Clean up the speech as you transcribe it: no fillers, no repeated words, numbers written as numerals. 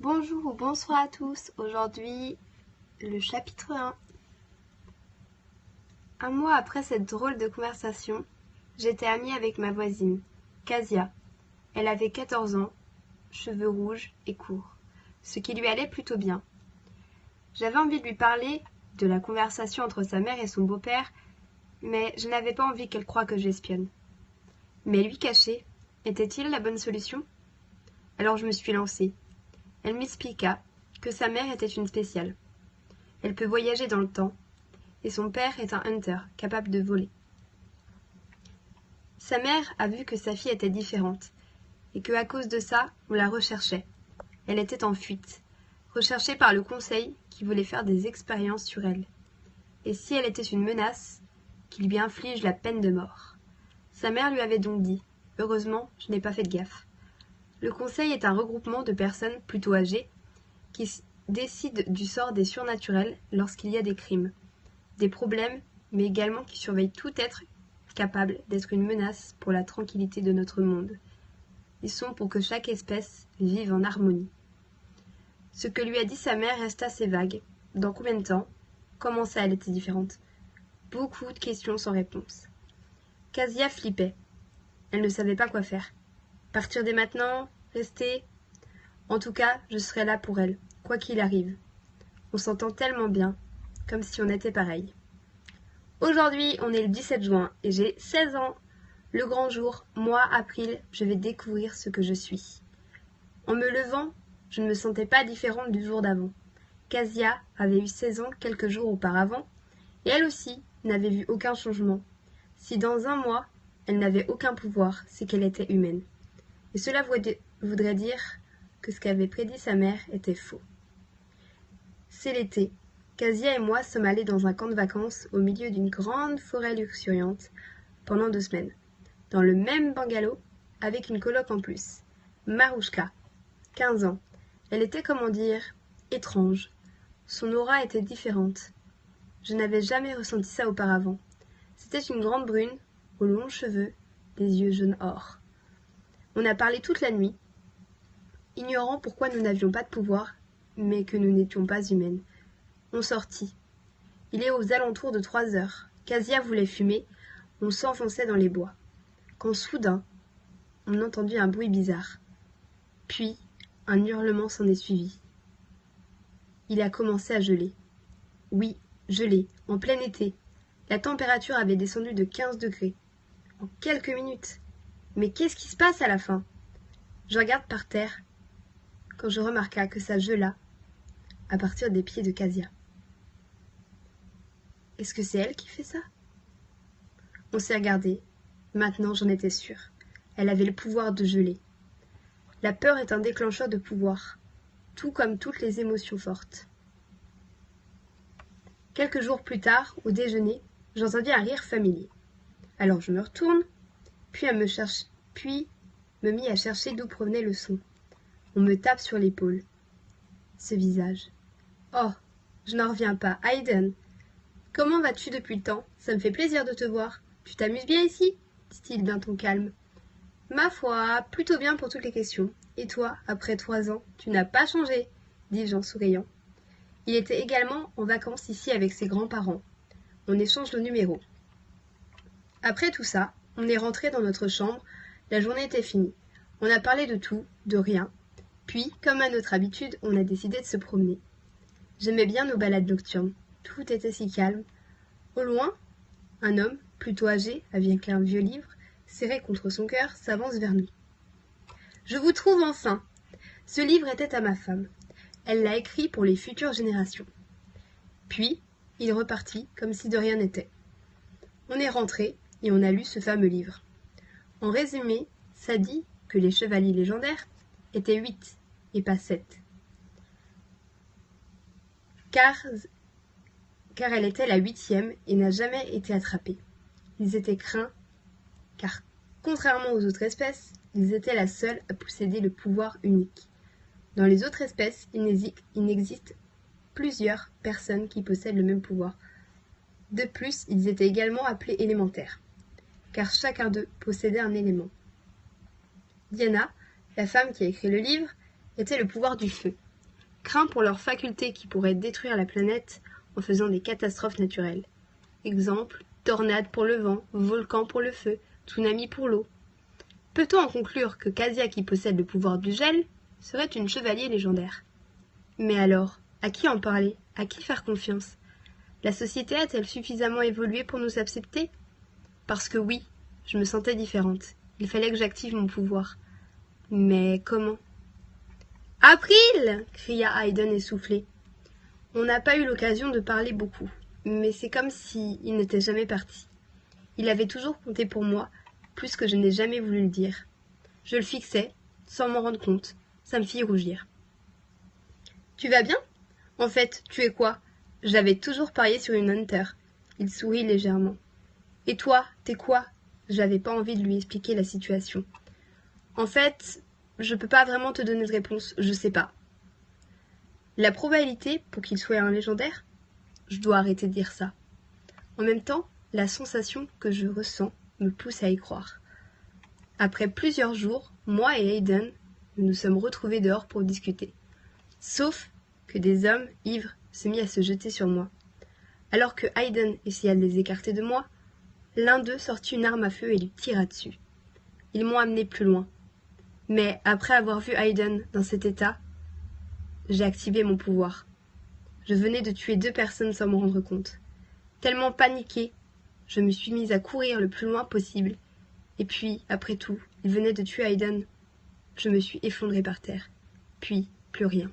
Bonjour ou bonsoir à tous, aujourd'hui le chapitre 1. Un mois après cette drôle de conversation, j'étais amie avec ma voisine, Casia. Elle avait 14 ans, cheveux rouges et courts, ce qui lui allait plutôt bien. J'avais envie de lui parler de la conversation entre sa mère et son beau-père, mais je n'avais pas envie qu'elle croie que j'espionne. Mais lui cacher, était-il la bonne solution? Alors je me suis lancée. Elle m'expliqua que sa mère était une spéciale. Elle peut voyager dans le temps, et son père est un hunter, capable de voler. Sa mère a vu que sa fille était différente, et que à cause de ça, on la recherchait. Elle était en fuite, recherchée par le conseil qui voulait faire des expériences sur elle. Et si elle était une menace, qu'il lui inflige la peine de mort. Sa mère lui avait donc dit « Heureusement, je n'ai pas fait de gaffe ». Le conseil est un regroupement de personnes plutôt âgées qui décident du sort des surnaturels lorsqu'il y a des crimes, des problèmes, mais également qui surveillent tout être capable d'être une menace pour la tranquillité de notre monde. Ils sont pour que chaque espèce vive en harmonie. Ce que lui a dit sa mère reste assez vague. Dans combien de temps? Comment ça, elle était différente? Beaucoup de questions sans réponse. Casia flippait. Elle ne savait pas quoi faire. Partir dès maintenant? Rester? En tout cas, je serai là pour elle, quoi qu'il arrive. On s'entend tellement bien, comme si on était pareil. Aujourd'hui, on est le 17 juin et j'ai 16 ans. Le grand jour, moi, April, je vais découvrir ce que je suis. En me levant, je ne me sentais pas différente du jour d'avant. Casia avait eu 16 ans quelques jours auparavant, et elle aussi n'avait vu aucun changement. Si dans un mois, elle n'avait aucun pouvoir, c'est qu'elle était humaine. Et cela voudrait dire que ce qu'avait prédit sa mère était faux. C'est l'été. Casia et moi sommes allés dans un camp de vacances au milieu d'une grande forêt luxuriante pendant 2 semaines, dans le même bungalow, avec une coloc en plus, Marouchka, 15 ans. Elle était, comment dire, étrange. Son aura était différente. Je n'avais jamais ressenti ça auparavant. C'était une grande brune, aux longs cheveux, des yeux jaune or. On a parlé toute la nuit, ignorant pourquoi nous n'avions pas de pouvoir, mais que nous n'étions pas humaines. On sortit. Il est aux alentours de 3 heures. Casia voulait fumer. On s'enfonçait dans les bois. Quand soudain, on entendit un bruit bizarre. Puis, un hurlement s'en est suivi. Il a commencé à geler. Oui, geler, en plein été. La température avait descendu de 15 degrés. En quelques minutes. Mais qu'est-ce qui se passe à la fin? Je regarde par terre, quand je remarqua que ça gela à partir des pieds de Casia. Est-ce que c'est elle qui fait ça? On s'est regardé. Maintenant, j'en étais sûre. Elle avait le pouvoir de geler. La peur est un déclencheur de pouvoir, tout comme toutes les émotions fortes. Quelques jours plus tard, au déjeuner, j'entendis un rire familier. Alors je me retourne, puis me mis à chercher d'où provenait le son. On me tape sur l'épaule. Ce visage. Oh, je n'en reviens pas. Hayden, comment vas-tu depuis le temps? Ça me fait plaisir de te voir. Tu t'amuses bien ici? Dit-il d'un ton calme. Ma foi, plutôt bien pour toutes les questions. Et toi, après 3 ans, tu n'as pas changé, dis-je en souriant. Il était également en vacances ici avec ses grands-parents. On échange nos numéros. Après tout ça, on est rentré dans notre chambre. La journée était finie. On a parlé de tout, de rien. Puis, comme à notre habitude, on a décidé de se promener. J'aimais bien nos balades nocturnes. Tout était si calme. Au loin, un homme, plutôt âgé, avec un vieux livre, serré contre son cœur, s'avance vers nous. « Je vous trouve enfin !» Ce livre était à ma femme. Elle l'a écrit pour les futures générations. Puis, il repartit comme si de rien n'était. On est rentré et on a lu ce fameux livre. En résumé, ça dit que les chevaliers légendaires étaient 8 et pas 7. Car elle était la 8e et n'a jamais été attrapée. Ils étaient craints car, contrairement aux autres espèces, ils étaient la seule à posséder le pouvoir unique. Dans les autres espèces, il n'existe plusieurs personnes qui possèdent le même pouvoir. De plus, ils étaient également appelés élémentaires, car chacun d'eux possédait un élément. Diana, la femme qui a écrit le livre, était le pouvoir du feu. craint pour leurs facultés qui pourraient détruire la planète en faisant des catastrophes naturelles. Exemple, tornade pour le vent, volcan pour le feu, tsunami pour l'eau. Peut-on en conclure que Kasia, qui possède le pouvoir du gel, serait une chevalier légendaire? Mais alors, à qui en parler? À qui faire confiance? La société a-t-elle suffisamment évolué pour nous accepter? Parce que oui, je me sentais différente. Il fallait que j'active mon pouvoir. Mais comment? « April !» cria Hayden essoufflé. On n'a pas eu l'occasion de parler beaucoup, mais c'est comme s'il n'était jamais parti. Il avait toujours compté pour moi, plus que je n'ai jamais voulu le dire. Je le fixais, sans m'en rendre compte. Ça me fit rougir. « Tu vas bien? En fait, tu es quoi? J'avais toujours parié sur une Hunter. » Il sourit légèrement. « Et toi, t'es quoi? » J'avais pas envie de lui expliquer la situation. « En fait, je peux pas vraiment te donner de réponse, je sais pas. » La probabilité pour qu'il soit un légendaire? Je dois arrêter de dire ça. En même temps, la sensation que je ressens me pousse à y croire. Après plusieurs jours, moi et Hayden, nous nous sommes retrouvés dehors pour discuter. Sauf que des hommes ivres se mirent à se jeter sur moi. Alors que Hayden essaya de les écarter de moi, l'un d'eux sortit une arme à feu et lui tira dessus. Ils m'ont amené plus loin. Mais après avoir vu Hayden dans cet état, j'ai activé mon pouvoir. Je venais de tuer 2 personnes sans m'en rendre compte. Tellement paniquée, je me suis mise à courir le plus loin possible. Et puis, après tout, il venait de tuer Hayden. Je me suis effondrée par terre. Puis, plus rien.